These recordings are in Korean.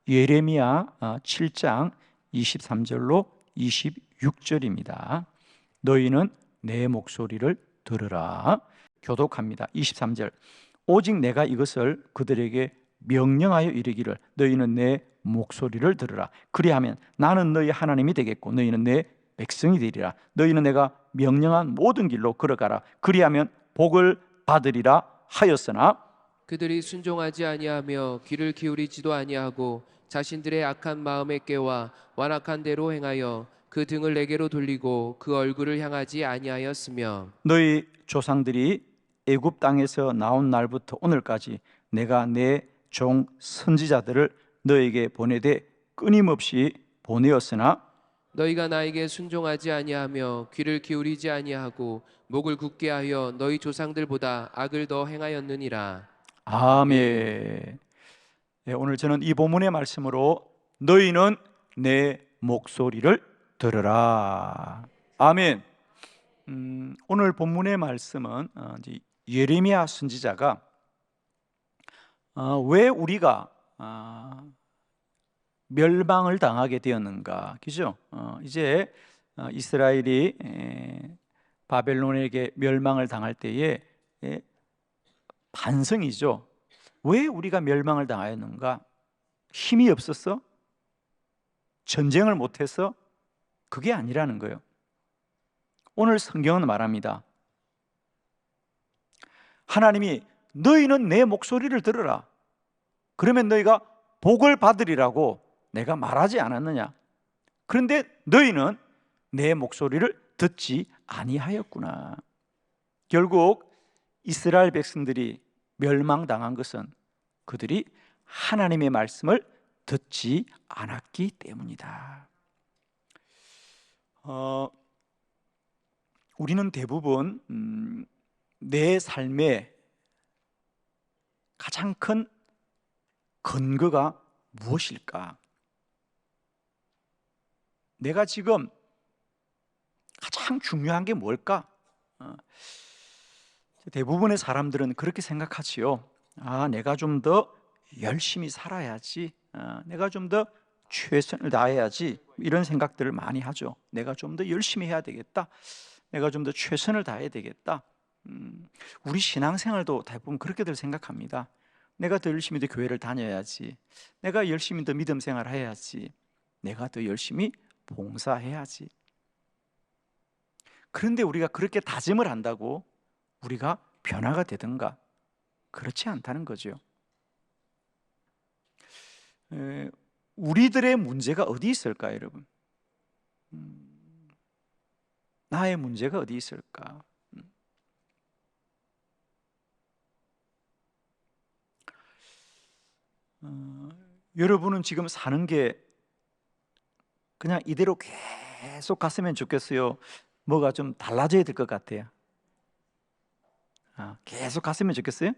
예레미야 7장 23절로 26절입니다. 너희는 내 목소리를 들으라. 교독합니다. 23절. 오직 내가 이것을 그들에게 명령하여 이르기를 너희는 내 목소리를 들으라. 그리하면 나는 너희 하나님이 되겠고 너희는 내 백성이 되리라. 너희는 내가 명령한 모든 길로 걸어가라. 그리하면 복을 받으리라 하였으나 그들이 순종하지 아니하며 귀를 기울이지도 아니하고 자신들의 악한 마음에 깨와 완악한 대로 행하여 그 등을 내게로 돌리고 그 얼굴을 향하지 아니하였으며 너희 조상들이 애굽 땅에서 나온 날부터 오늘까지 내가 내 종 선지자들을 너에게 보내되 끊임없이 보내었으나 너희가 나에게 순종하지 아니하며 귀를 기울이지 아니하고 목을 굳게 하여 너희 조상들보다 악을 더 행하였느니라. 아멘. 네, 오늘 저는 이 본문의 말씀으로 너희는 내 목소리를 들으라. 아멘. 오늘 본문의 말씀은 이제 예레미야 선지자가 왜 우리가 멸망을 당하게 되었는가, 그죠? 이제 이스라엘이 바벨론에게 멸망을 당할 때에 반성이죠. 왜 우리가 멸망을 당하였는가? 힘이 없었어? 전쟁을 못해서? 그게 아니라는 거예요. 오늘 성경은 말합니다. 하나님이 너희는 내 목소리를 들으라. 그러면 너희가 복을 받으리라고 내가 말하지 않았느냐? 그런데 너희는 내 목소리를 듣지 아니하였구나. 결국 이스라엘 백성들이 멸망당한 것은 그들이 하나님의 말씀을 듣지 않았기 때문이다. 우리는 대부분 내 삶의 가장 큰 근거가 무엇일까? 내가 지금 가장 중요한 게 뭘까? 대부분의 사람들은 그렇게 생각하지요. 내가 좀 더 열심히 살아야지. 내가 좀 더 최선을 다해야지. 이런 생각들을 많이 하죠. 내가 좀 더 열심히 해야 되겠다. 내가 좀 더 최선을 다해야 되겠다. 우리 신앙생활도 대부분 그렇게들 생각합니다. 내가 더 열심히 더 교회를 다녀야지. 내가 열심히 더 믿음 생활을 해야지. 내가 더 열심히 봉사해야지. 그런데 우리가 그렇게 다짐을 한다고 우리가 변화가 되든가? 그렇지 않다는 거죠. 우리들의 문제가 어디 있을까, 여러분? 나의 문제가 어디 있을까? 여러분은 지금 사는 게 그냥 이대로 계속 갔으면 좋겠어요? 뭐가 좀 달라져야 될 것 같아요? 계속 갔으면 좋겠어요?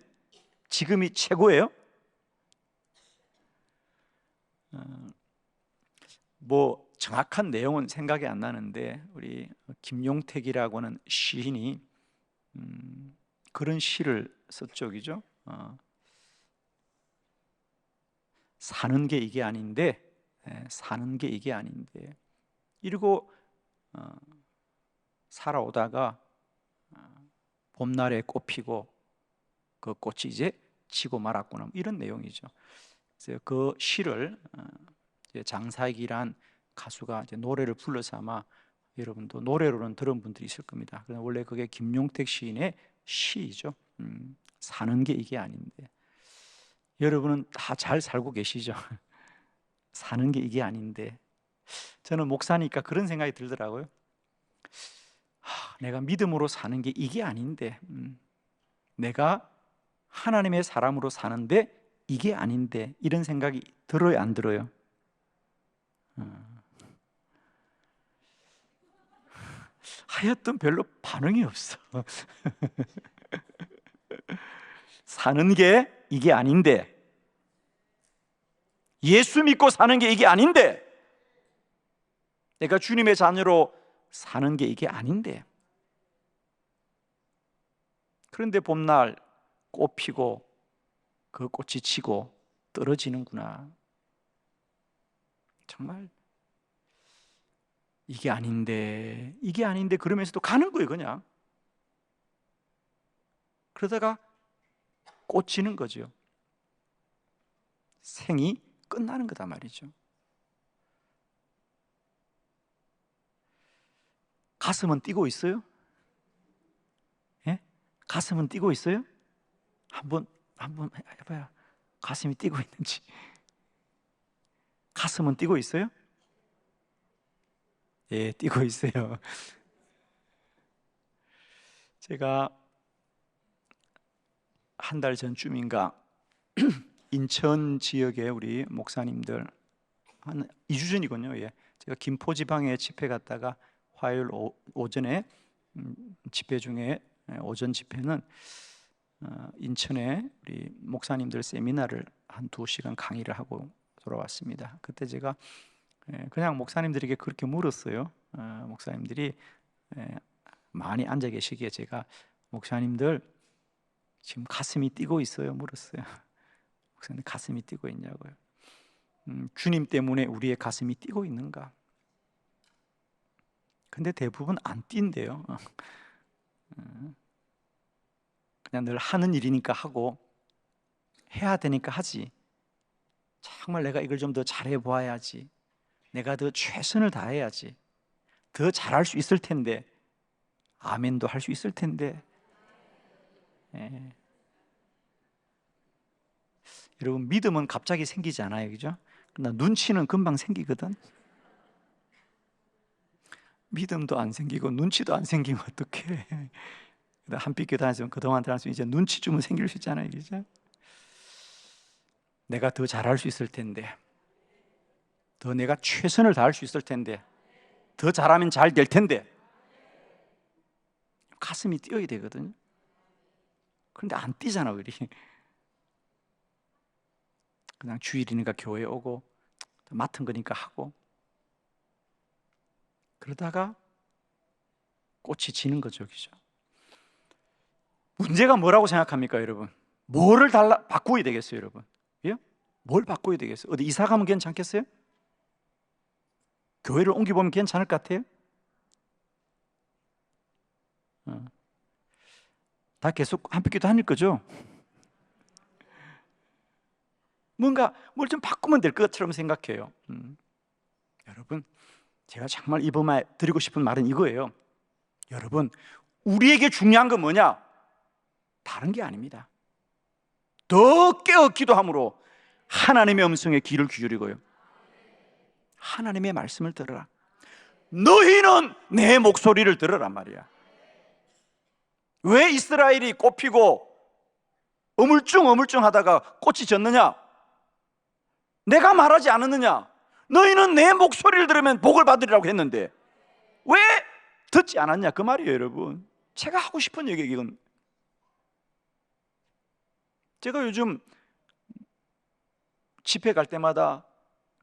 지금이 최고예요? 뭐 정확한 내용은 생각이 안 나는데 우리 김용택이라고 하는 시인이 그런 시를 썼죠, 그죠? 사는 게 이게 아닌데, 사는 게 이게 아닌데 이러고 살아오다가 봄날에 꽃 피고 그 꽃이 이제 지고 말았구나, 이런 내용이죠. 그래서 그 시를 장사익이란 가수가 이제 노래를 불러서 아마 여러분도 노래로는 들은 분들이 있을 겁니다. 그러나 원래 그게 김용택 시인의 시이죠. 사는 게 이게 아닌데. 여러분은 다 잘 살고 계시죠? 사는 게 이게 아닌데. 저는 목사니까 그런 생각이 들더라고요. 내가 믿음으로 사는 게 이게 아닌데, 내가 하나님의 사람으로 사는데 이게 아닌데, 이런 생각이 들어요, 안 들어요? 하여튼 별로 반응이 없어. 사는 게 이게 아닌데, 예수 믿고 사는 게 이게 아닌데, 내가 주님의 자녀로 사는 게 이게 아닌데, 그런데 봄날 꽃 피고 그 꽃이 지고 떨어지는구나. 정말 이게 아닌데 그러면서도 가는 거예요. 그냥 그러다가 꽂히는 거죠. 생이 끝나는 거다 말이죠. 가슴은 뛰고 있어요? 예? 가슴은 뛰고 있어요? 한번 해봐요. 가슴이 뛰고 있는지. 가슴은 뛰고 있어요? 예, 뛰고 있어요. 제가 한 달 전쯤인가 인천 지역에 우리 목사님들 한 2주 전이군요. 예. 제가 김포 지방에 집회 갔다가 화요일 오전에 집회 중에 오전 집회는 인천에 우리 목사님들 세미나를 한 2시간 강의를 하고 돌아왔습니다. 그때 제가 그냥 목사님들에게 그렇게 물었어요. 목사님들이 많이 앉아 계시기에 제가 목사님들 지금 가슴이 뛰고 있어요? 물었어요. 목사님 가슴이 뛰고 있냐고요. 주님 때문에 우리의 가슴이 뛰고 있는가? 근데 대부분 안 뛴대요. 그냥 늘 하는 일이니까 하고 해야 되니까 하지. 정말 내가 이걸 좀 더 잘해 보아야지. 내가 더 최선을 다해야지. 더 잘할 수 있을 텐데. 아멘도 할 수 있을 텐데. 예. 여러분 믿음은 갑자기 생기지 않아요, 그죠? 그러나 눈치는 금방 생기거든. 믿음도 안 생기고 눈치도 안 생기면 어떡해? 한빛교회 다녔으면 그동안 다녔으면 이제 눈치 주면 생길 수 있잖아요, 그죠? 내가 더 잘할 수 있을 텐데, 더 내가 최선을 다할 수 있을 텐데, 더 잘하면 잘 될 텐데, 가슴이 뛰어야 되거든요. 그런데 안 뛰잖아, 우리. 그냥 주일이니까 교회에 오고 맡은 거니까 하고 그러다가 꽃이 지는 거죠, 그죠? 문제가 뭐라고 생각합니까, 여러분? 뭐를 바꾸어야 되겠어요, 여러분? 예? 뭘 바꿔야 되겠어요? 어디 이사 가면 괜찮겠어요? 교회를 옮겨보면 괜찮을 것 같아요? 다 계속 한빛교회 다닐 거죠? 뭔가 뭘 좀 바꾸면 될 것처럼 생각해요. 여러분, 제가 정말 이번에 드리고 싶은 말은 이거예요. 여러분, 우리에게 중요한 건 뭐냐? 다른 게 아닙니다. 더 깨어 기도함으로 하나님의 음성에 귀를 기울이고요. 하나님의 말씀을 들어라. 너희는 내 목소리를 들으란 말이야. 왜 이스라엘이 꽃피고 어물쩡 하다가 꽃이 졌느냐? 내가 말하지 않았느냐? 너희는 내 목소리를 들으면 복을 받으리라고 했는데 왜 듣지 않았냐? 그 말이에요, 여러분. 제가 하고 싶은 얘기 이건. 제가 요즘 집회 갈 때마다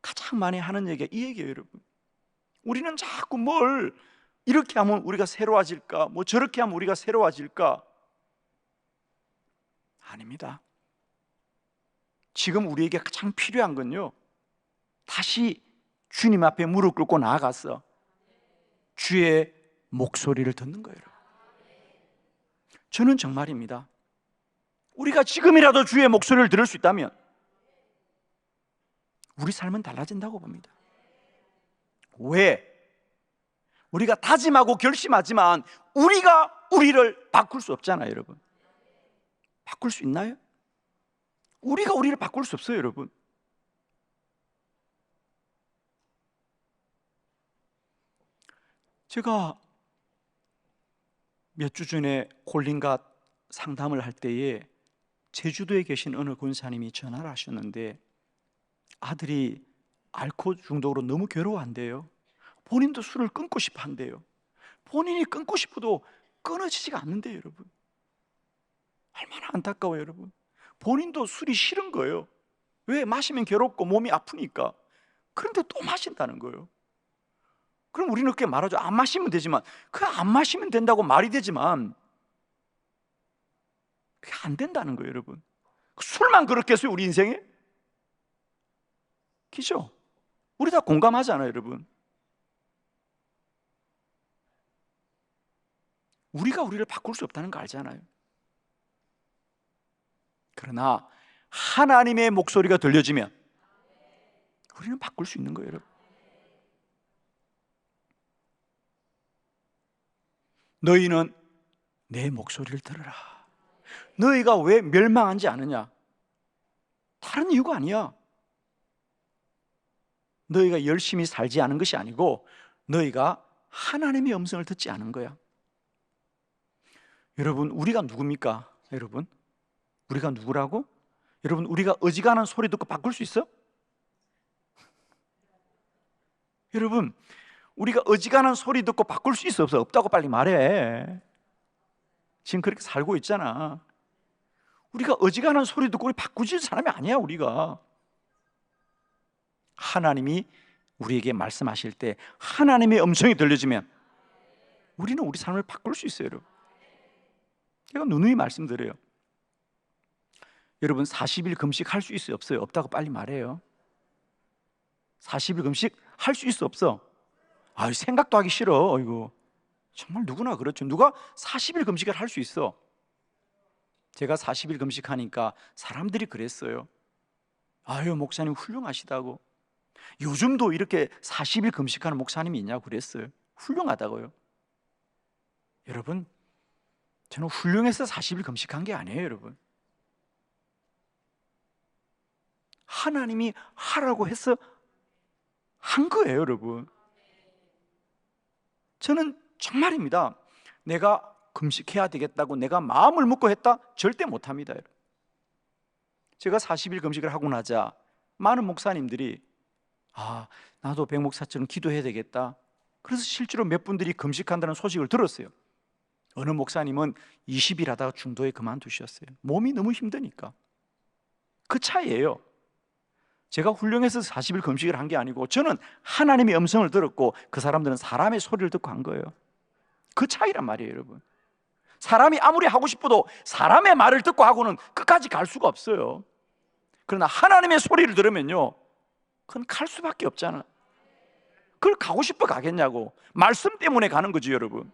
가장 많이 하는 얘기가 이 얘기예요, 여러분. 우리는 자꾸 뭘 이렇게 하면 우리가 새로워질까? 뭐 저렇게 하면 우리가 새로워질까? 아닙니다. 지금 우리에게 가장 필요한 건요, 다시 주님 앞에 무릎 꿇고 나아가서 주의 목소리를 듣는 거예요. 저는 정말입니다. 우리가 지금이라도 주의 목소리를 들을 수 있다면 우리 삶은 달라진다고 봅니다. 왜? 우리가 다짐하고 결심하지만 우리가 우리를 바꿀 수 없잖아요, 여러분. 바꿀 수 있나요? 우리가 우리를 바꿀 수 없어요, 여러분. 제가 몇 주 전에 콜린과 상담을 할 때에 제주도에 계신 어느 권사님이 전화를 하셨는데 아들이 알코올 중독으로 너무 괴로워한대요. 본인도 술을 끊고 싶어 한대요. 본인이 끊고 싶어도 끊어지지가 않는데요, 여러분. 얼마나 안타까워요, 여러분. 본인도 술이 싫은 거예요. 왜? 마시면 괴롭고 몸이 아프니까. 그런데 또 마신다는 거예요. 그럼 우리는 그렇게 말하죠. 안 마시면 되지만, 그 안 마시면 된다고 말이 되지만 그게 안 된다는 거예요, 여러분. 술만 그렇겠어요, 우리 인생에? 그죠? 우리 다 공감하잖아요, 여러분. 우리가 우리를 바꿀 수 없다는 거 알잖아요. 그러나 하나님의 목소리가 들려지면 우리는 바꿀 수 있는 거예요, 여러분. 너희는 내 목소리를 들으라. 너희가 왜 멸망하지 않느냐? 다른 이유가 아니야. 너희가 열심히 살지 않은 것이 아니고 너희가 하나님의 음성을 듣지 않은 거야. 여러분, 우리가 누굽니까? 여러분, 우리가 누구라고? 여러분, 우리가 어지간한 소리 듣고 바꿀 수 있어? 여러분, 우리가 어지간한 소리 듣고 바꿀 수 있어 없어? 없다고 빨리 말해. 지금 그렇게 살고 있잖아. 우리가 어지간한 소리 듣고 우리 바꾸질 사람이 아니야. 우리가 하나님이 우리에게 말씀하실 때 하나님의 음성이 들려지면 우리는 우리 삶을 바꿀 수 있어요, 여러분. 제가 누누이 말씀드려요. 여러분, 40일 금식 할 수 있어요, 없어요? 없다고 빨리 말해요. 40일 금식 할 수 있어, 없어? 생각도 하기 싫어. 이거 정말 누구나 그렇죠. 누가 40일 금식을 할 수 있어? 제가 40일 금식하니까 사람들이 그랬어요. 목사님 훌륭하시다고. 요즘도 이렇게 40일 금식하는 목사님이 있냐고 그랬어요. 훌륭하다고요. 여러분, 저는 훌륭해서 40일 금식한 게 아니에요, 여러분. 하나님이 하라고 해서 한 거예요, 여러분. 저는 정말입니다. 내가 금식해야 되겠다고 내가 마음을 먹고 했다? 절대 못합니다, 여러분. 제가 40일 금식을 하고 나자 많은 목사님들이 나도 백 목사처럼 기도해야 되겠다. 그래서 실제로 몇 분들이 금식한다는 소식을 들었어요. 어느 목사님은 20일 하다가 중도에 그만두셨어요. 몸이 너무 힘드니까. 그 차이예요. 제가 훌륭해서 40일 금식을 한 게 아니고 저는 하나님의 음성을 들었고 그 사람들은 사람의 소리를 듣고 한 거예요. 그 차이란 말이에요, 여러분. 사람이 아무리 하고 싶어도 사람의 말을 듣고 하고는 끝까지 갈 수가 없어요. 그러나 하나님의 소리를 들으면요, 그건 갈 수밖에 없잖아. 그걸 가고 싶어 가겠냐고. 말씀 때문에 가는 거지, 여러분.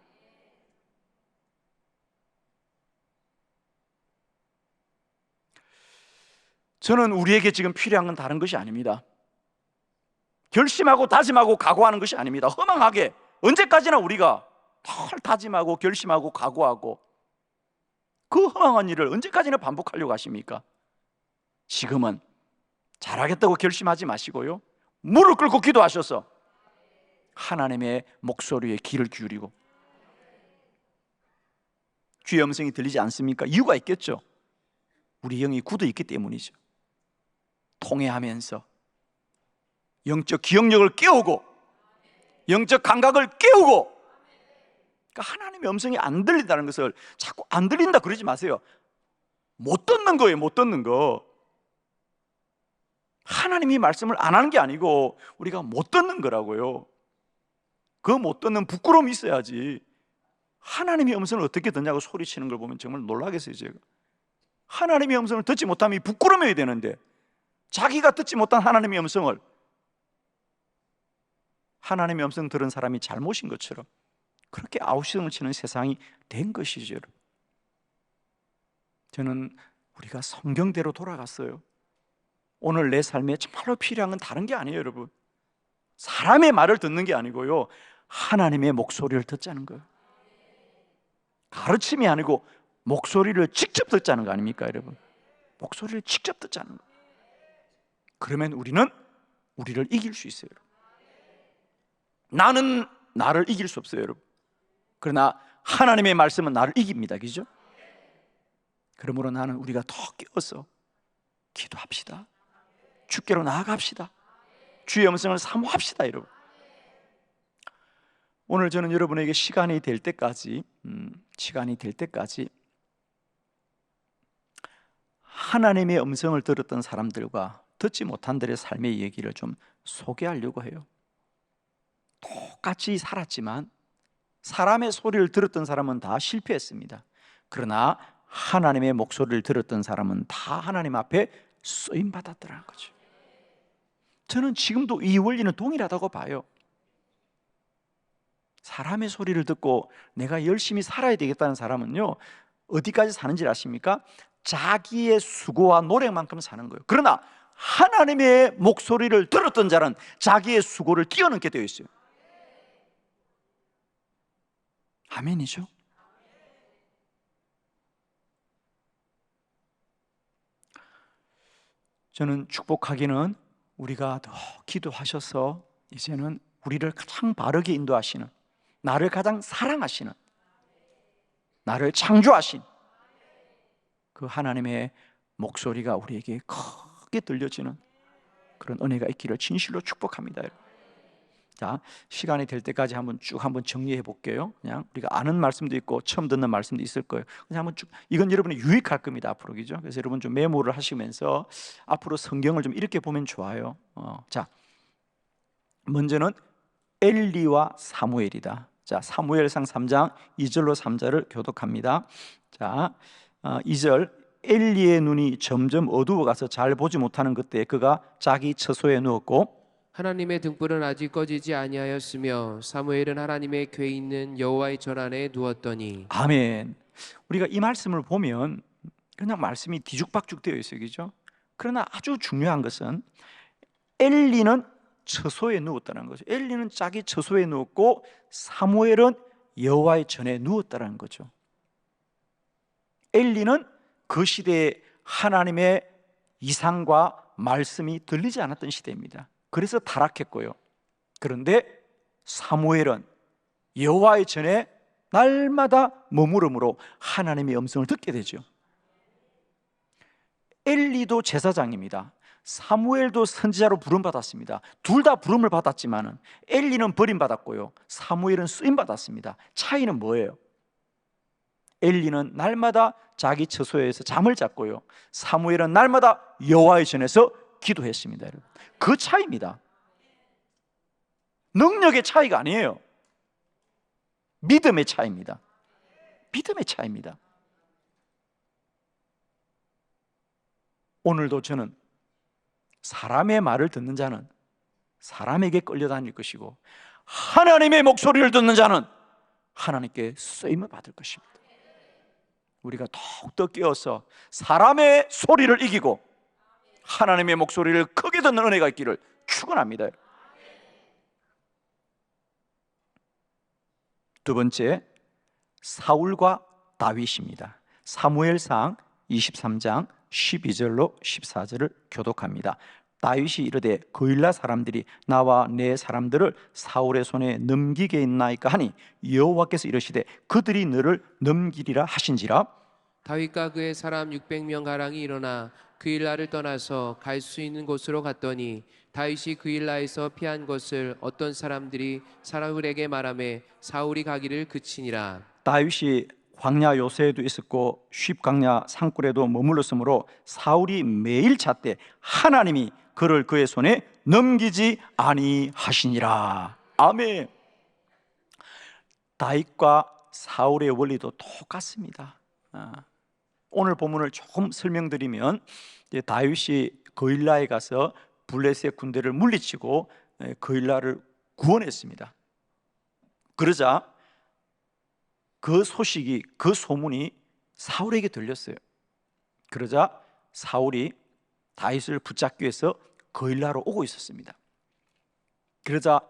저는 우리에게 지금 필요한 건 다른 것이 아닙니다. 결심하고 다짐하고 각오하는 것이 아닙니다. 허망하게 언제까지나 우리가 덜 다짐하고 결심하고 각오하고 그 허망한 일을 언제까지나 반복하려고 하십니까? 지금은 잘하겠다고 결심하지 마시고요, 무릎 꿇고 기도하셔서 하나님의 목소리에 귀를 기울이고. 주의 음성이 들리지 않습니까? 이유가 있겠죠. 우리 영이 굳어 있기 때문이죠. 통회하면서 영적 기억력을 깨우고 영적 감각을 깨우고. 그러니까 하나님의 음성이 안 들린다는 것을 자꾸 안 들린다 그러지 마세요. 못 듣는 거예요, 못 듣는 거. 하나님이 말씀을 안 하는 게 아니고 우리가 못 듣는 거라고요. 그 못 듣는 부끄러움이 있어야지. 하나님의 음성을 어떻게 듣냐고 소리치는 걸 보면 정말 놀라겠어요, 제가. 하나님의 음성을 듣지 못하면 부끄러워야 되는데 자기가 듣지 못한 하나님의 음성을, 하나님의 음성 들은 사람이 잘못인 것처럼 그렇게 아우성을 치는 세상이 된 것이죠. 저는 우리가 성경대로 돌아갔어요. 오늘 내 삶에 정말로 필요한 건 다른 게 아니에요, 여러분. 사람의 말을 듣는 게 아니고요, 하나님의 목소리를 듣자는 거예요. 가르침이 아니고 목소리를 직접 듣자는 거 아닙니까, 여러분? 목소리를 직접 듣자는 거. 그러면 우리는 우리를 이길 수 있어요, 여러분. 나는 나를 이길 수 없어요, 여러분. 그러나 하나님의 말씀은 나를 이깁니다, 그죠? 그러므로 나는 우리가 더 깨어서 기도합시다. 주께로 나아갑시다. 주의 음성을 사모합시다, 여러분. 오늘 저는 여러분에게 시간이 될 때까지 하나님의 음성을 들었던 사람들과 듣지 못한 들의 삶의 얘기를 좀 소개하려고 해요. 똑같이 살았지만 사람의 소리를 들었던 사람은 다 실패했습니다. 그러나 하나님의 목소리를 들었던 사람은 다 하나님 앞에 쓰임 받았더라는 거죠. 저는 지금도 이 원리는 동일하다고 봐요. 사람의 소리를 듣고 내가 열심히 살아야 되겠다는 사람은요, 어디까지 사는지 아십니까? 자기의 수고와 노력만큼 사는 거예요. 그러나 하나님의 목소리를 들었던 자는 자기의 수고를 뛰어넘게 되어 있어요. 아멘이죠? 저는 축복하기는 우리가 더 기도하셔서 이제는 우리를 가장 바르게 인도하시는, 나를 가장 사랑하시는, 나를 창조하신 그 하나님의 목소리가 우리에게 크게 들려지는 그런 은혜가 있기를 진실로 축복합니다. 자, 시간이 될 때까지 한번 정리해 볼게요. 그냥 우리가 아는 말씀도 있고 처음 듣는 말씀도 있을 거예요. 그냥 한번 쭉, 이건 여러분이 유익할 겁니다, 앞으로. 그죠? 그래서 여러분 좀 메모를 하시면서 앞으로 성경을 좀 이렇게 보면 좋아요. 자, 먼저는 엘리와 사무엘이다. 자, 사무엘상 3장 2절로 3절을 교독합니다. 자, 2절, 엘리의 눈이 점점 어두워가서 잘 보지 못하는 그때 그가 자기 처소에 누웠고 하나님의 등불은 아직 꺼지지 아니하였으며 사무엘은 하나님의 궤 있는 여호와의 전 안에 누웠더니. 아멘. 우리가 이 말씀을 보면 그냥 말씀이 뒤죽박죽 되어 있어요, 그죠? 그러나 아주 중요한 것은 엘리는 처소에 누웠다는 거죠. 엘리는 자기 처소에 누웠고 사무엘은 여호와의 전에 누웠다는 거죠. 엘리는 그 시대에 하나님의 이상과 말씀이 들리지 않았던 시대입니다. 그래서 타락했고요. 그런데 사무엘은 여호와의 전에 날마다 머무름으로 하나님의 음성을 듣게 되죠. 엘리도 제사장입니다. 사무엘도 선지자로 부름받았습니다. 둘 다 부름을 받았지만 엘리는 버림받았고요, 사무엘은 쓰임받았습니다. 차이는 뭐예요? 엘리는 날마다 자기 처소에서 잠을 잤고요, 사무엘은 날마다 여호와의 전에서 기도했습니다. 여러분, 그 차이입니다. 능력의 차이가 아니에요. 믿음의 차이입니다. 믿음의 차이입니다. 오늘도 저는 사람의 말을 듣는 자는 사람에게 끌려다닐 것이고 하나님의 목소리를 듣는 자는 하나님께 쓰임을 받을 것입니다. 우리가 더욱더 깨어서 사람의 소리를 이기고 하나님의 목소리를 크게 듣는 은혜가 있기를 축원합니다. 두 번째, 사울과 다윗입니다. 사무엘상 23장 12절로 14절을 교독합니다. 다윗이 이르되 그일라 사람들이 나와 내 사람들을 사울의 손에 넘기게 있나이까 하니 여호와께서 이르시되 그들이 너를 넘기리라 하신지라. 다윗과 그의 사람 600명 가량이 일어나 그일라를 떠나서 갈 수 있는 곳으로 갔더니 다윗이 그일라에서 피한 것을 어떤 사람들이 사울에게 말하매 사울이 가기를 그치니라. 다윗이 광야 요새에도 있었고 쉽광야 산굴에도 머물렀으므로 사울이 매일 찾되 하나님이 그를 그의 손에 넘기지 아니하시니라. 아멘. 다윗과 사울의 원리도 똑같습니다. 오늘 본문을 조금 설명드리면 다윗이 그일라에 가서 블레셋 군대를 물리치고 그일라를 구원했습니다. 그러자 그 소식이, 그 소문이 사울에게 들렸어요. 그러자 사울이 다윗을 붙잡기 위해서 그일라로 오고 있었습니다. 그러자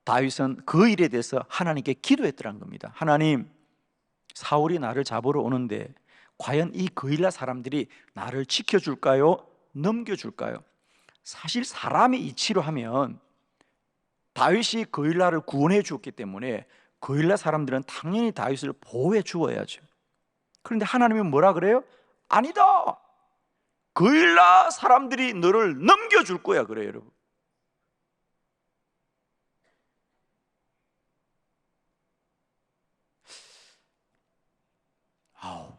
다윗은 그 일에 대해서 하나님께 기도했더란 겁니다. 하나님, 사울이 나를 잡으러 오는데 과연 이 그일라 사람들이 나를 지켜줄까요? 넘겨줄까요? 사실 사람의 이치로 하면 다윗이 그일라를 구원해 주었기 때문에 그일라 사람들은 당연히 다윗을 보호해 주어야죠. 그런데 하나님은 뭐라 그래요? 아니다, 그일라 사람들이 너를 넘겨줄 거야 그래요. 여러분,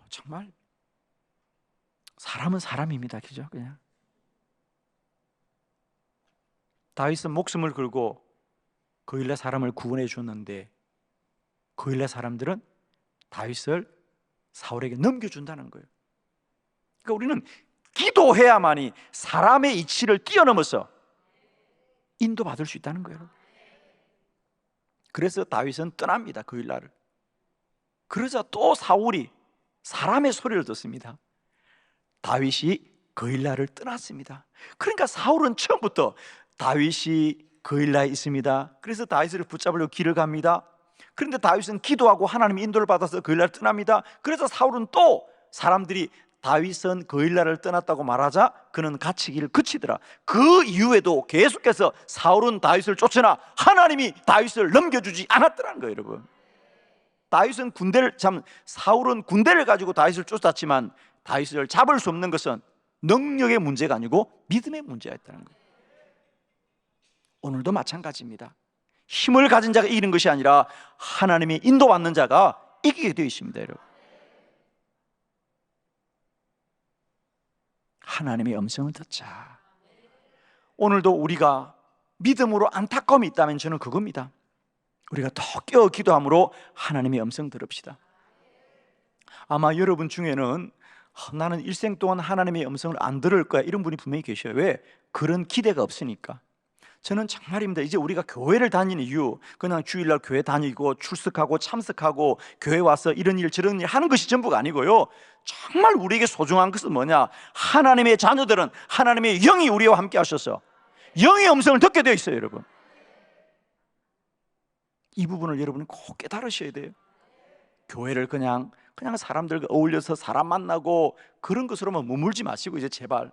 정말 사람은 사람입니다. 그죠? 그냥 다윗은 목숨을 걸고 그일라 사람을 구원해 줬는데 그일라 사람들은 다윗을 사울에게 넘겨준다는 거예요. 그러니까 우리는 기도해야만이 사람의 이치를 뛰어넘어서 인도받을 수 있다는 거예요. 그래서 다윗은 떠납니다. 그 일날을. 그러자 또 사울이 사람의 소리를 듣습니다. 다윗이 그 일날을 떠났습니다. 그러니까 사울은 처음부터 다윗이 그 일날에 있습니다. 그래서 다윗을 붙잡으려고 길을 갑니다. 그런데 다윗은 기도하고 하나님의 인도를 받아서 그 일날을 떠납니다. 그래서 사울은 또 사람들이 다윗은 그 일날을 떠났다고 말하자 그는 갇히기를 그치더라. 그 이후에도 계속해서 사울은 다윗을 쫓으나 하나님이 다윗을 넘겨주지 않았더라는 거예요, 여러분. 다윗은 사울은 군대를 가지고 다윗을 쫓았지만 다윗을 잡을 수 없는 것은 능력의 문제가 아니고 믿음의 문제였다는 거예요. 오늘도 마찬가지입니다. 힘을 가진 자가 이기는 것이 아니라 하나님의 인도받는 자가 이기게 되어 있습니다, 여러분. 하나님의 음성을 듣자. 오늘도 우리가 믿음으로 안타까움이 있다면 저는 그겁니다. 우리가 더 깨어 기도함으로 하나님의 음성 들읍시다. 아마 여러분 중에는 나는 일생 동안 하나님의 음성을 안 들을 거야 이런 분이 분명히 계셔요. 왜? 그런 기대가 없으니까. 저는 정말입니다. 이제 우리가 교회를 다니는 이유, 그냥 주일날 교회 다니고 출석하고 참석하고 교회 와서 이런 일 저런 일 하는 것이 전부가 아니고요, 정말 우리에게 소중한 것은 뭐냐? 하나님의 자녀들은 하나님의 영이 우리와 함께 하셔서 영의 음성을 듣게 되어 있어요, 여러분. 이 부분을 여러분은 꼭 깨달으셔야 돼요. 교회를 그냥 사람들과 어울려서 사람 만나고 그런 것으로만 머물지 마시고 이제 제발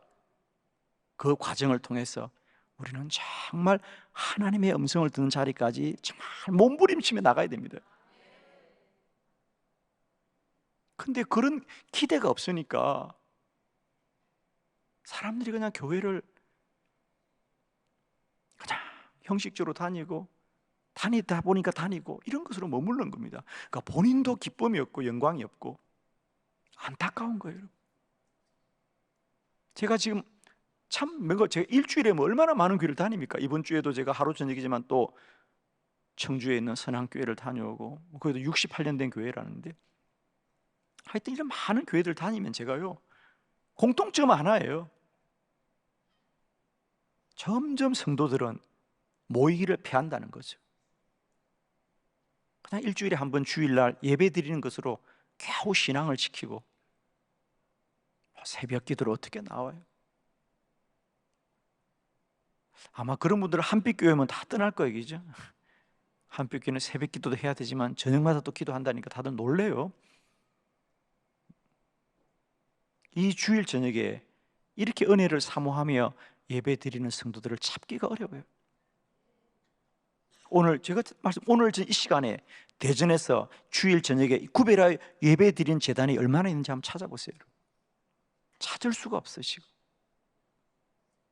그 과정을 통해서 우리는 정말 하나님의 음성을 듣는 자리까지 정말 몸부림치며 나가야 됩니다. 근데 그런 기대가 없으니까 사람들이 그냥 교회를 그냥 형식적으로 다니다 보니까 다니고 이런 것으로 머무르는 겁니다. 그러니까 본인도 기쁨이 없고 영광이 없고 안타까운 거예요. 제가 지금 제가 일주일에 얼마나 많은 교회를 다닙니까? 이번 주에도 제가 하루 저녁이지만 또 청주에 있는 선한교회를 다녀오고, 거기도 68년 된 교회라는데, 하여튼 이런 많은 교회들 다니면 제가요, 공통점 하나예요. 점점 성도들은 모이기를 피한다는 거죠. 그냥 일주일에 한 번 주일날 예배 드리는 것으로 겨우 신앙을 지키고 새벽 기도를 어떻게 나와요? 아마 그런 분들은 한빛교회면 다 떠날 거예요, 그죠? 한빛교회는 새벽 기도도 해야 되지만 저녁마다 또 기도한다니까 다들 놀래요. 이 주일 저녁에 이렇게 은혜를 사모하며 예배 드리는 성도들을 찾기가 어려워요. 오늘 이 시간에 대전에서 주일 저녁에 구별하여 예배 드리는 재단이 얼마나 있는지 한번 찾아보세요. 찾을 수가 없으시고,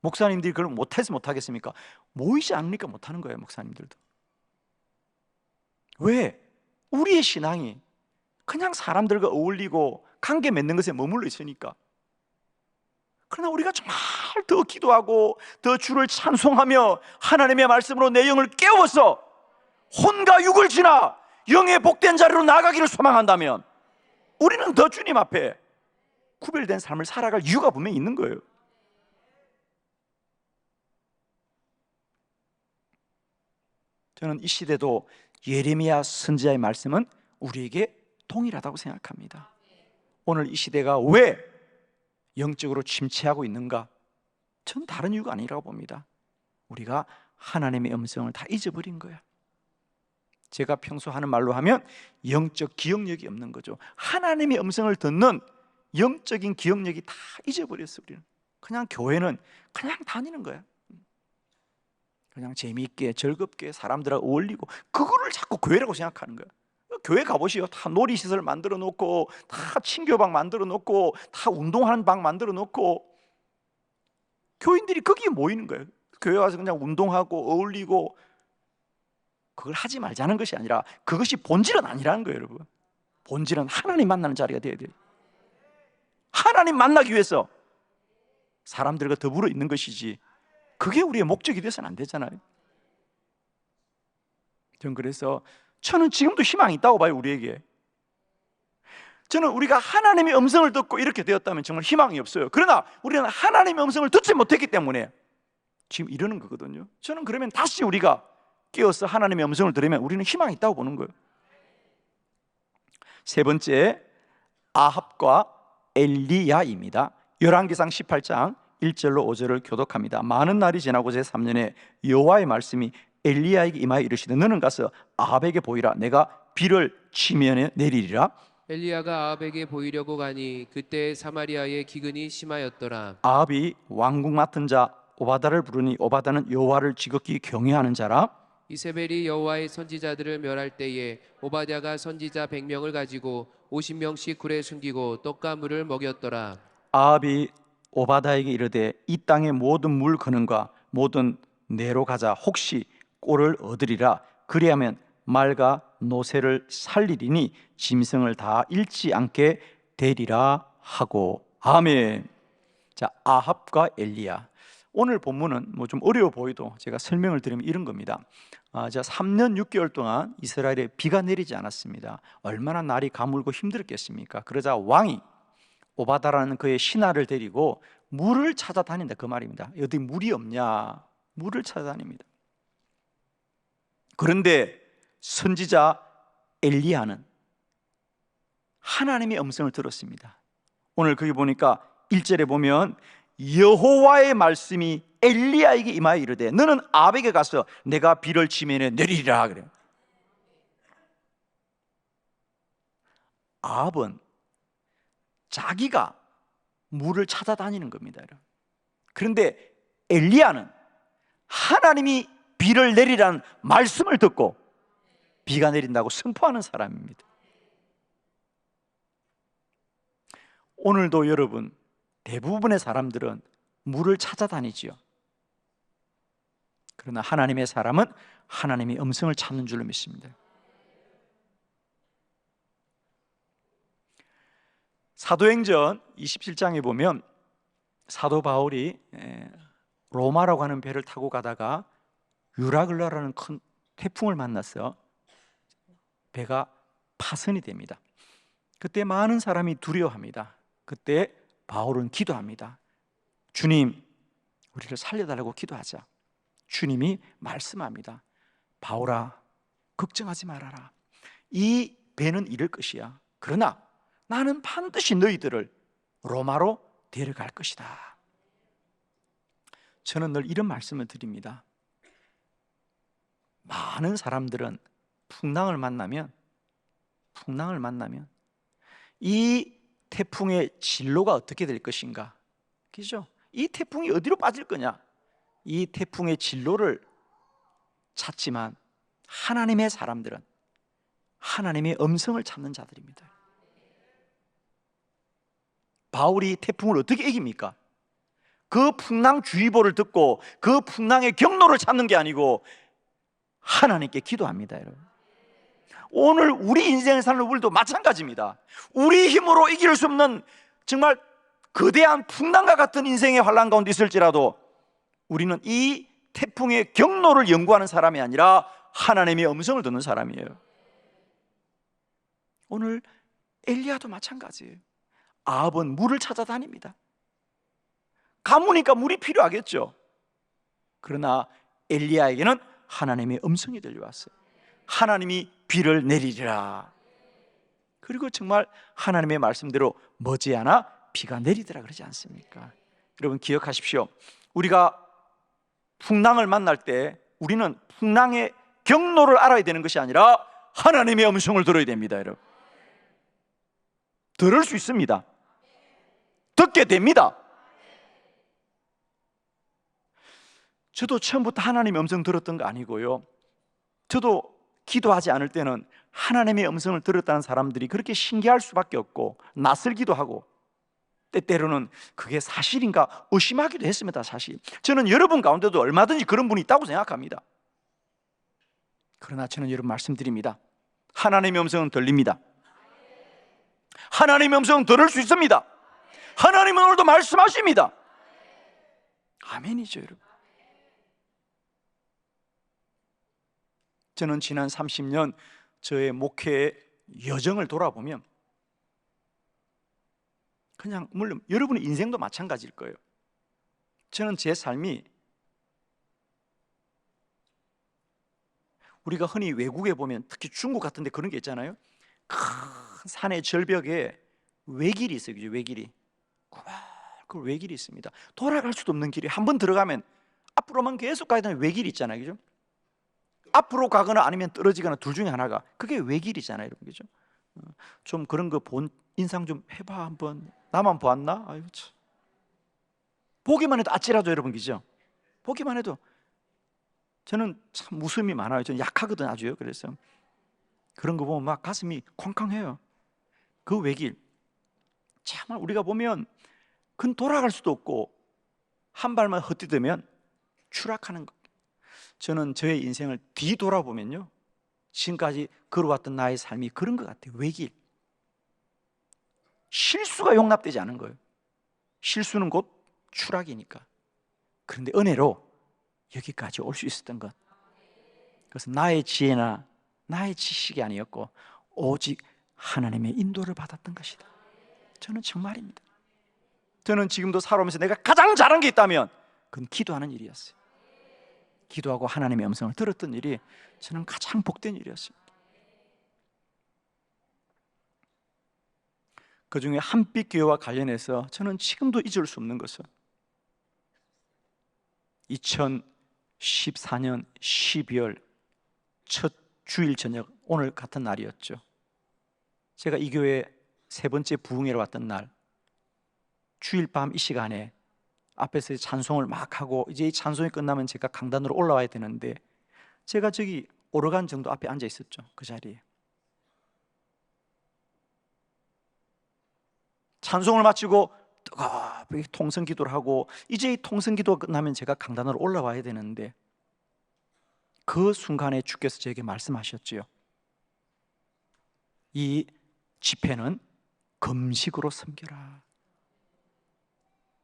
목사님들이 그걸 못해서 못하겠습니까? 모이지 않으니까 못하는 거예요, 목사님들도. 왜? 우리의 신앙이 그냥 사람들과 어울리고 관계 맺는 것에 머물러 있으니까. 그러나 우리가 정말 더 기도하고 더 주를 찬송하며 하나님의 말씀으로 내 영을 깨워서 혼과 육을 지나 영의 복된 자리로 나가기를 소망한다면 우리는 더 주님 앞에 구별된 삶을 살아갈 이유가 분명히 있는 거예요. 저는 이 시대도 예레미야 선지자의 말씀은 우리에게 동일하다고 생각합니다. 오늘 이 시대가 왜 영적으로 침체하고 있는가? 전 다른 이유가 아니라고 봅니다. 우리가 하나님의 음성을 다 잊어버린 거야. 제가 평소 하는 말로 하면 영적 기억력이 없는 거죠. 하나님의 음성을 듣는 영적인 기억력이 다 잊어버렸어. 우리는 그냥 교회는 그냥 다니는 거야. 그냥 재미있게 즐겁게 사람들하고 어울리고 그거를 자꾸 교회라고 생각하는 거야. 교회 가보시오. 다 놀이시설 만들어 놓고 다 친교방 만들어 놓고 다 운동하는 방 만들어 놓고 교인들이 거기에 모이는 거예요. 교회 와서 그냥 운동하고 어울리고, 그걸 하지 말자는 것이 아니라 그것이 본질은 아니라는 거예요, 여러분. 본질은 하나님 만나는 자리가 돼야 돼요. 하나님 만나기 위해서 사람들과 더불어 있는 것이지 그게 우리의 목적이 돼서는 안 되잖아요. 전 그래서 저는 지금도 희망이 있다고 봐요, 우리에게. 저는 우리가 하나님의 음성을 듣고 이렇게 되었다면 정말 희망이 없어요. 그러나 우리는 하나님의 음성을 듣지 못했기 때문에 지금 이러는 거거든요. 저는 그러면 다시 우리가 깨어서 하나님의 음성을 들으면 우리는 희망이 있다고 보는 거예요. 세 번째, 아합과 엘리야입니다. 열왕기상 18장 1절로 5절을 교독합니다. 많은 날이 지나고 제3년에 여호와의 말씀이 엘리야에게 임하여 이르시되 너는 가서 아합에게 보이라. 내가 비를 지면에 내리리라. 엘리야가 아합에게 보이려고 가니 그때 사마리아의 기근이 심하였더라. 아합이 왕궁 맡은 자 오바다를 부르니 오바다는 여호와를 지극히 경외하는 자라. 이세벨이 여호와의 선지자들을 멸할 때에 오바댜가 선지자 100명을 가지고 50명씩 굴에 숨기고 떡과 물을 먹였더라. 아합이 오바다에게 이르되 이 땅의 모든 물 거는과 모든 내로 가자. 혹시 꼴을 얻으리라. 그리하면 말과 노새를 살리리니 짐승을 다 잃지 않게 되리라 하고. 아멘. 자, 아합과 엘리야. 오늘 본문은 뭐 좀 어려워 보여도 제가 설명을 드리면 이런 겁니다. 자, 3년 6개월 동안 이스라엘에 비가 내리지 않았습니다. 얼마나 날이 가물고 힘들었겠습니까? 그러자 왕이 오바다라는 그의 신하를 데리고 물을 찾아다닌다, 그 말입니다. 어디 물이 없냐? 물을 찾아다닙니다. 그런데 선지자 엘리야는 하나님의 음성을 들었습니다. 오늘 거기 보니까 1절에 보면 여호와의 말씀이 엘리야에게 임하여 이르되 너는 아합에게 가서 내가 비를 지면에 내리리라 그래요. 아합은 자기가 물을 찾아다니는 겁니다. 그런데 엘리야는 하나님이 비를 내리라는 말씀을 듣고 비가 내린다고 선포하는 사람입니다. 오늘도 여러분, 대부분의 사람들은 물을 찾아다니지요. 그러나 하나님의 사람은 하나님의 음성을 찾는 줄로 믿습니다. 사도행전 27장에 보면 사도 바울이 로마라고 하는 배를 타고 가다가 유라글라라는 큰 태풍을 만나서 배가 파손이 됩니다. 그때 많은 사람이 두려워합니다. 그때 바울은 기도합니다. 주님, 우리를 살려달라고 기도하자. 주님이 말씀합니다. 바울아, 걱정하지 말아라. 이 배는 이럴 것이야. 그러나 나는 반드시 너희들을 로마로 데려갈 것이다. 저는 늘 이런 말씀을 드립니다. 많은 사람들은 풍랑을 만나면 이 태풍의 진로가 어떻게 될 것인가, 그죠? 이 태풍이 어디로 빠질 거냐, 이 태풍의 진로를 찾지만 하나님의 사람들은 하나님의 음성을 찾는 자들입니다. 바울이 태풍을 어떻게 이깁니까? 그 풍랑주의보를 듣고 그 풍랑의 경로를 찾는 게 아니고 하나님께 기도합니다. 여러분, 오늘 우리 인생을 사는 우리도 마찬가지입니다. 우리 힘으로 이길 수 없는 정말 거대한 풍랑과 같은 인생의 환란 가운데 있을지라도 우리는 이 태풍의 경로를 연구하는 사람이 아니라 하나님의 음성을 듣는 사람이에요. 오늘 엘리야도 마찬가지예요. 아합은 물을 찾아다닙니다. 가무니까 물이 필요하겠죠. 그러나 엘리야에게는 하나님의 음성이 들려왔어요. 하나님이 비를 내리리라. 그리고 정말 하나님의 말씀대로 머지않아 비가 내리더라 그러지 않습니까? 여러분 기억하십시오. 우리가 풍랑을 만날 때 우리는 풍랑의 경로를 알아야 되는 것이 아니라 하나님의 음성을 들어야 됩니다. 여러분, 들을 수 있습니다. 듣게 됩니다. 저도 처음부터 하나님의 음성 들었던 거 아니고요, 저도 기도하지 않을 때는 하나님의 음성을 들었다는 사람들이 그렇게 신기할 수밖에 없고 낯설기도 하고 때때로는 그게 사실인가 의심하기도 했습니다. 사실 저는 여러분 가운데도 얼마든지 그런 분이 있다고 생각합니다. 그러나 저는 여러분 말씀드립니다. 하나님의 음성은 들립니다. 하나님의 음성은 들을 수 있습니다. 하나님은 오늘도 말씀하십니다. 아멘이죠, 여러분. 저는 지난 30년 저의 목회의 여정을 돌아보면 그냥 물론 여러분의 인생도 마찬가지일 거예요. 저는 제 삶이 우리가 흔히 외국에 보면 특히 중국 같은 데 그런 게 있잖아요. 큰 산의 절벽에 외길이 있어요. 그죠? 외길이. 그 외길이 있습니다. 돌아갈 수도 없는 길이 한 번 들어가면 앞으로만 계속 가야 되는 외길이 있잖아요. 그죠? 앞으로 가거나 아니면 떨어지거나 둘 중에 하나가, 그게 외길이잖아요. 여러분. 그죠? 좀 그런 거 본 인상 좀 해봐 한번. 나만 보았나? 아이고 참. 보기만 해도 아찔하죠, 여러분. 그죠? 보기만 해도. 저는 참 웃음이 많아요. 저는 약하거든 아주요. 그래서 그런 거 보면 막 가슴이 쾅쾅해요. 그 외길 정말 우리가 보면 그건 돌아갈 수도 없고 한 발만 헛디디면 추락하는 것. 저는 저의 인생을 뒤돌아보면요, 지금까지 걸어왔던 나의 삶이 그런 것 같아요. 외길. 실수가 용납되지 않은 거예요. 실수는 곧 추락이니까. 그런데 은혜로 여기까지 올 수 있었던 것, 그래서 나의 지혜나 나의 지식이 아니었고 오직 하나님의 인도를 받았던 것이다. 저는 정말입니다. 저는 지금도 살아오면서 내가 가장 잘한 게 있다면 그건 기도하는 일이었어요. 기도하고 하나님의 음성을 들었던 일이 저는 가장 복된 일이었습니다. 그 중에 한빛교회와 관련해서 저는 지금도 잊을 수 없는 것은 2014년 12월 첫 주일 저녁, 오늘 같은 날이었죠. 제가 이 교회 세 번째 부흥회로 왔던 날, 주일 밤 이 시간에 앞에서 찬송을 막 하고 이제 이 찬송이 끝나면 제가 강단으로 올라와야 되는데 제가 저기 오르간 정도 앞에 앉아 있었죠. 그 자리에 찬송을 마치고 뜨겁게 통성 기도를 하고 이제 이 통성 기도가 끝나면 제가 강단으로 올라와야 되는데 그 순간에 주께서 저에게 말씀하셨지요. 이 집회는 금식으로 섬겨라.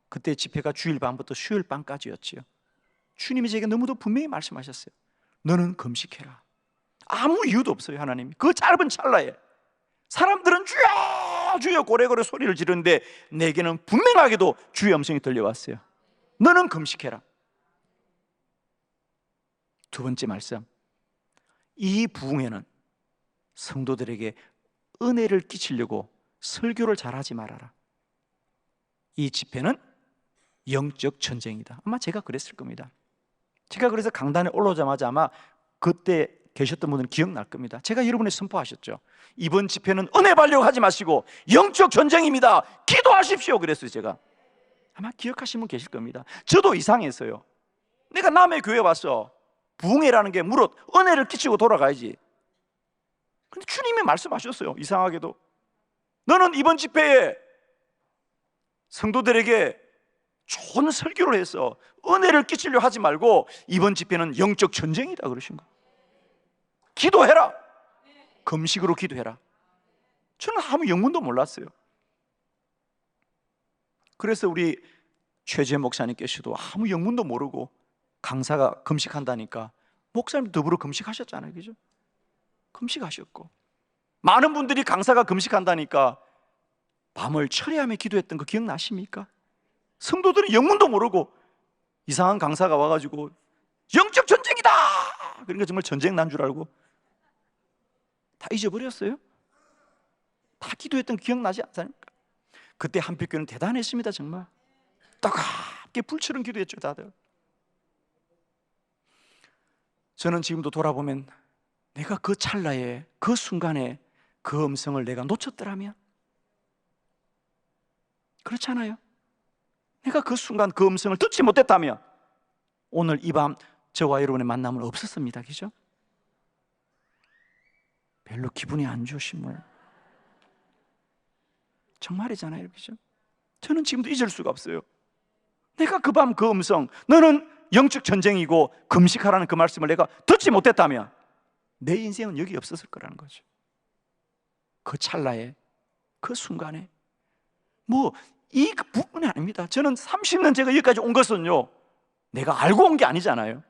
그때 집회가 주일 밤부터 수요일 밤까지였지요. 주님이 제게 너무도 분명히 말씀하셨어요. 너는 금식해라. 아무 이유도 없어요. 하나님이 그 짧은 찰나에 사람들은 주여 주여 고래고래 소리를 지르는데 내게는 분명하게도 주의 음성이 들려왔어요. 너는 금식해라. 두 번째 말씀, 이 부흥회는 성도들에게 은혜를 끼치려고 설교를 잘하지 말아라. 이 집회는 영적 전쟁이다. 아마 제가 그랬을 겁니다. 제가 그래서 강단에 올라오자마자 아마 그때 계셨던 분들은 기억날 겁니다. 제가 여러분에 선포하셨죠. 이번 집회는 은혜 받으려고 하지 마시고 영적 전쟁입니다. 기도하십시오. 그랬어요. 제가. 아마 기억하시는 분 계실 겁니다. 저도 이상했어요. 내가 남의 교회 와서 부흥회라는 게 무릇 은혜를 끼치고 돌아가야지. 근데 주님이 말씀하셨어요. 이상하게도 너는 이번 집회에 성도들에게 좋은 설교를 해서 은혜를 끼치려고 하지 말고 이번 집회는 영적 전쟁이다 그러신 거예요. 기도해라. 금식으로 기도해라. 저는 아무 영문도 몰랐어요. 그래서 우리 최재 목사님께서도 아무 영문도 모르고 강사가 금식한다니까 목사님 더불어 금식하셨잖아요. 그죠? 금식하셨고 많은 분들이 강사가 금식한다니까 밤을 철야하며 기도했던 거 기억나십니까? 성도들은 영문도 모르고 이상한 강사가 와가지고 영적 전쟁이다! 그러니까 정말 전쟁 난 줄 알고 다 잊어버렸어요. 다 기도했던 거 기억나지 않습니까? 그때 한빛교회는 대단했습니다. 정말 따갑게 불처럼 기도했죠. 다들. 저는 지금도 돌아보면 내가 그 찰나에 그 순간에 그 음성을 내가 놓쳤더라면, 그렇잖아요. 내가 그 순간 그 음성을 듣지 못했다면 오늘 이 밤 저와 여러분의 만남은 없었습니다. 그죠? 별로 기분이 안 좋으심을 정말이잖아요. 그죠? 저는 지금도 잊을 수가 없어요. 내가 그 밤 그 음성, 너는 영적 전쟁이고 금식하라는 그 말씀을 내가 듣지 못했다면 내 인생은 여기 없었을 거라는 거죠. 그 찰나에, 그 순간에 뭐 이 부분이 아닙니다. 저는 30년 제가 여기까지 온 것은요, 내가 알고 온 게 아니잖아요.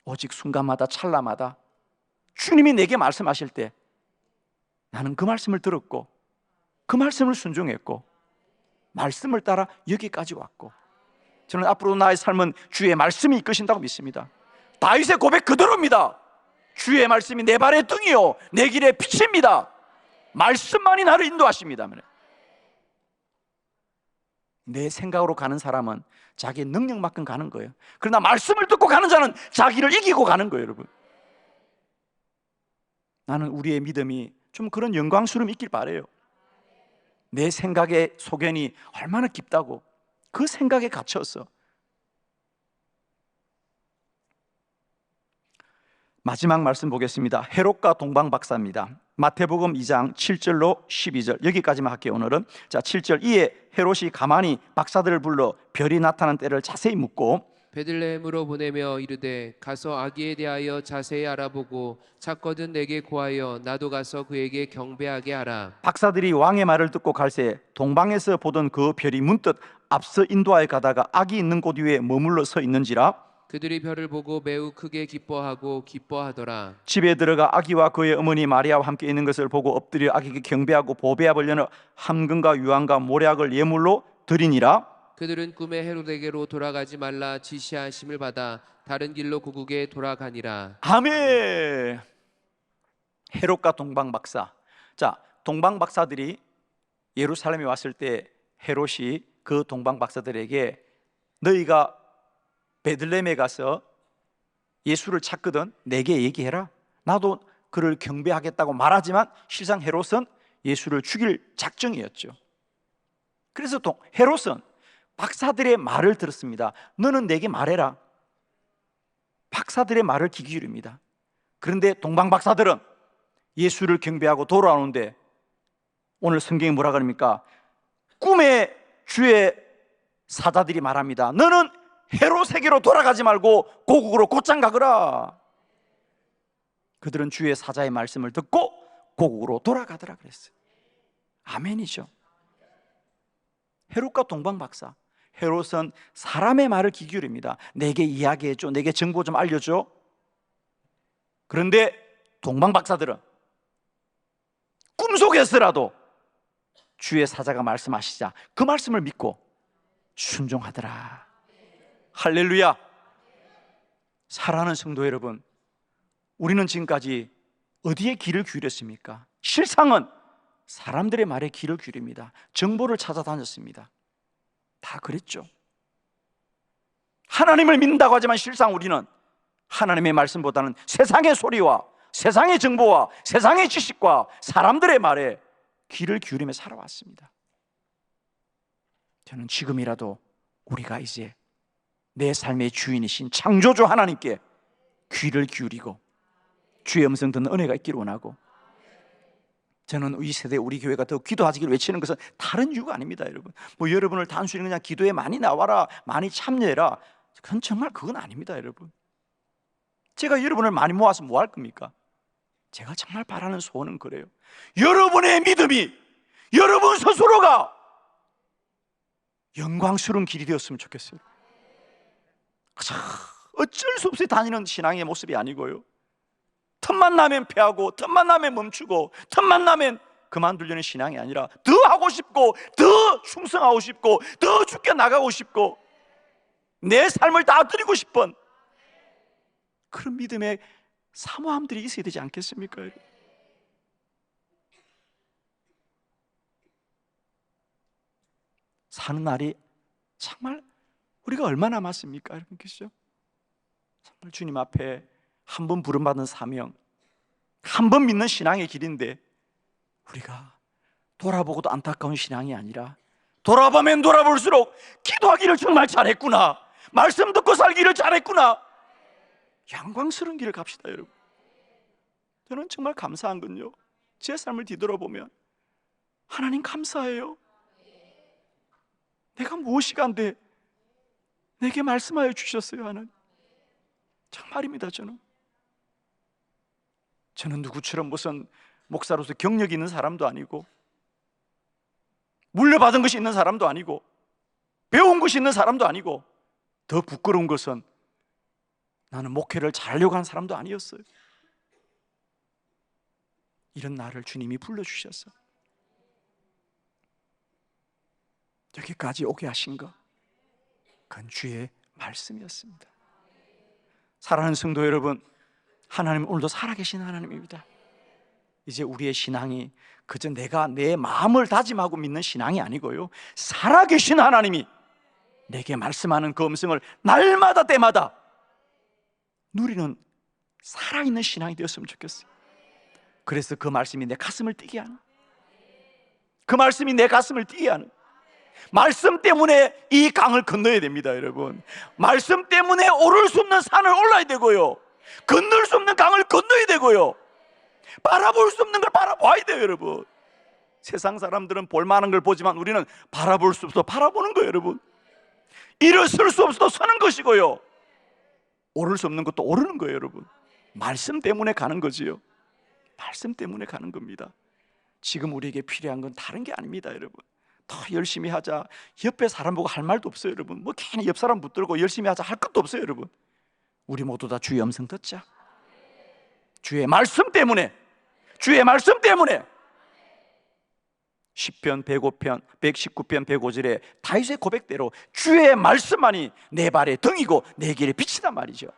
오직 순간마다 찰나마다 주님이 내게 말씀하실 때 나는 그 말씀을 들었고 그 말씀을 순종했고 말씀을 따라 여기까지 왔고, 저는 앞으로 나의 삶은 주의 말씀이 이끄신다고 믿습니다. 다윗의 고백 그대로입니다. 주의 말씀이 내 발의 등이요 내 길의 빛입니다. 말씀만이 나를 인도하십니다. 내 생각으로 가는 사람은 자기의 능력만큼 가는 거예요. 그러나 말씀을 듣고 가는 자는 자기를 이기고 가는 거예요. 여러분, 나는 우리의 믿음이 좀 그런 영광스러움이 있길 바라요. 내 생각의 소견이 얼마나 깊다고 그 생각에 갇혀서. 마지막 말씀 보겠습니다. 헤롯과 동방 박사입니다. 마태복음 2장 7절로 12절 여기까지만 할게요. 오늘은. 자, 7절. 이에 헤롯이 가만히 박사들을 불러 별이 나타난 때를 자세히 묻고 베들레헴으로 보내며 이르되 가서 아기에 대하여 자세히 알아보고 찾거든 내게 고하여 나도 가서 그에게 경배하게 하라. 박사들이 왕의 말을 듣고 갈새 동방에서 보던 그 별이 문득 앞서 인도하여 가다가 아기 있는 곳 위에 머물러 서 있는지라. 그들이 별을 보고 매우 크게 기뻐하고 기뻐하더라. 집에 들어가 아기와 그의 어머니 마리아와 함께 있는 것을 보고 엎드려 아기에게 경배하고 보배하려는 함금과 유황과 모략을 예물로 드리니라. 그들은 꿈에 헤롯에게로 돌아가지 말라 지시하심을 받아 다른 길로 고국에 돌아가니라. 아멘. 헤롯과 동방 박사. 자, 동방 박사들이 예루살렘에 왔을 때 헤롯이 그 동방 박사들에게 너희가 베들레헴에 가서 예수를 찾거든 내게 얘기해라. 나도 그를 경배하겠다고 말하지만 실상 헤롯은 예수를 죽일 작정이었죠. 그래서 헤롯은 박사들의 말을 들었습니다. 너는 내게 말해라. 박사들의 말을 귀 기울입니다. 그런데 동방 박사들은 예수를 경배하고 돌아오는데 오늘 성경이 뭐라 그럽니까? 꿈에 주의 사자들이 말합니다. 너는 헤롯에게로 돌아가지 말고 고국으로 곧장 가거라. 그들은 주의 사자의 말씀을 듣고 고국으로 돌아가더라 그랬어요. 아멘이죠. 헤롯과 동방 박사. 헤롯은 사람의 말을 귀 기울입니다. 내게 이야기해줘, 내게 정보 좀 알려줘. 그런데 동방 박사들은 꿈속에서라도 주의 사자가 말씀하시자 그 말씀을 믿고 순종하더라. 할렐루야. 사랑하는 성도 여러분, 우리는 지금까지 어디에 귀를 기울였습니까? 실상은 사람들의 말에 귀를 기울입니다. 정보를 찾아다녔습니다. 다 그랬죠. 하나님을 믿는다고 하지만 실상 우리는 하나님의 말씀보다는 세상의 소리와 세상의 정보와 세상의 지식과 사람들의 말에 귀를 기울이며 살아왔습니다. 저는 지금이라도 우리가 이제 내 삶의 주인이신 창조주 하나님께 귀를 기울이고 주의 음성 듣는 은혜가 있기를 원하고, 저는 이 세대 우리 교회가 더 기도하기를 외치는 것은 다른 이유가 아닙니다. 여러분, 뭐 여러분을 단순히 그냥 기도에 많이 나와라, 많이 참여해라, 그건 아닙니다. 여러분, 제가 여러분을 많이 모아서 뭐 할 겁니까? 제가 정말 바라는 소원은 그래요. 여러분의 믿음이 여러분 스스로가 영광스러운 길이 되었으면 좋겠어요. 어쩔 수 없이 다니는 신앙의 모습이 아니고요, 틈만 나면 패하고 틈만 나면 멈추고 틈만 나면 그만두려는 신앙이 아니라 더 하고 싶고 더 충성하고 싶고 더 죽게 나가고 싶고 내 삶을 다 드리고 싶은 그런 믿음의 사모함들이 있어야 되지 않겠습니까? 사는 날이 정말 우리가 얼마나 남았습니까? 여러분, 그렇죠? 정말 주님 앞에 한 번 부름받은 사명, 한 번 믿는 신앙의 길인데 우리가 돌아보고도 안타까운 신앙이 아니라 돌아보면 돌아볼수록 기도하기를 정말 잘했구나, 말씀 듣고 살기를 잘했구나, 영광스러운 길을 갑시다. 여러분, 저는 정말 감사한 건요, 제 삶을 뒤돌아보면 하나님 감사해요. 내가 무엇이 간데 내게 말씀하여 주셨어요. 하나님, 정말입니다. 저는 누구처럼 무슨 목사로서 경력이 있는 사람도 아니고 물려받은 것이 있는 사람도 아니고 배운 것이 있는 사람도 아니고 더 부끄러운 것은 나는 목회를 잘하려고 한 사람도 아니었어요. 이런 나를 주님이 불러주셔서 여기까지 오게 하신 것, 그건 주의 말씀이었습니다. 사랑하는 성도 여러분, 하나님은 오늘도 살아계신 하나님입니다. 이제 우리의 신앙이 그저 내가 내 마음을 다짐하고 믿는 신앙이 아니고요, 살아계신 하나님이 내게 말씀하는 그 음성을 날마다 때마다 누리는 살아있는 신앙이 되었으면 좋겠어요. 그래서 그 말씀이 내 가슴을 뛰게 하는, 그 말씀이 내 가슴을 뛰게 하는, 말씀 때문에 이 강을 건너야 됩니다. 여러분, 말씀 때문에 오를 수 없는 산을 올라야 되고요, 건널 수 없는 강을 건너야 되고요, 바라볼 수 없는 걸 바라봐야 돼요. 여러분, 세상 사람들은 볼 만한 걸 보지만 우리는 바라볼 수 없어 바라보는 거예요. 여러분, 일어설 수 없어도 서는 것이고요, 오를 수 없는 것도 오르는 거예요. 여러분, 말씀 때문에 가는 거지요. 말씀 때문에 가는 겁니다. 지금 우리에게 필요한 건 다른 게 아닙니다. 여러분, 더 열심히 하자, 옆에 사람 보고 할 말도 없어요. 여러분, 뭐 괜히 옆 사람 붙들고 열심히 하자 할 것도 없어요. 여러분, 우리 모두 다 주의 음성 듣자. 주의 말씀 때문에, 주의 말씀 때문에. 시편 105편 119편 105절에 다윗의 고백대로 주의 말씀만이 내 발의 등이고 내 길의 빛이다 말이죠.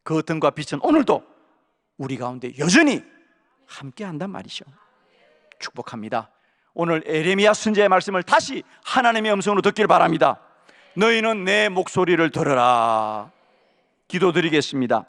그 등과 빛은 오늘도 우리 가운데 여전히 함께 한단 말이죠. 축복합니다. 오늘 에레미야 선지자의 말씀을 다시 하나님의 음성으로 듣기를 바랍니다. 너희는 내 목소리를 들으라. 기도드리겠습니다.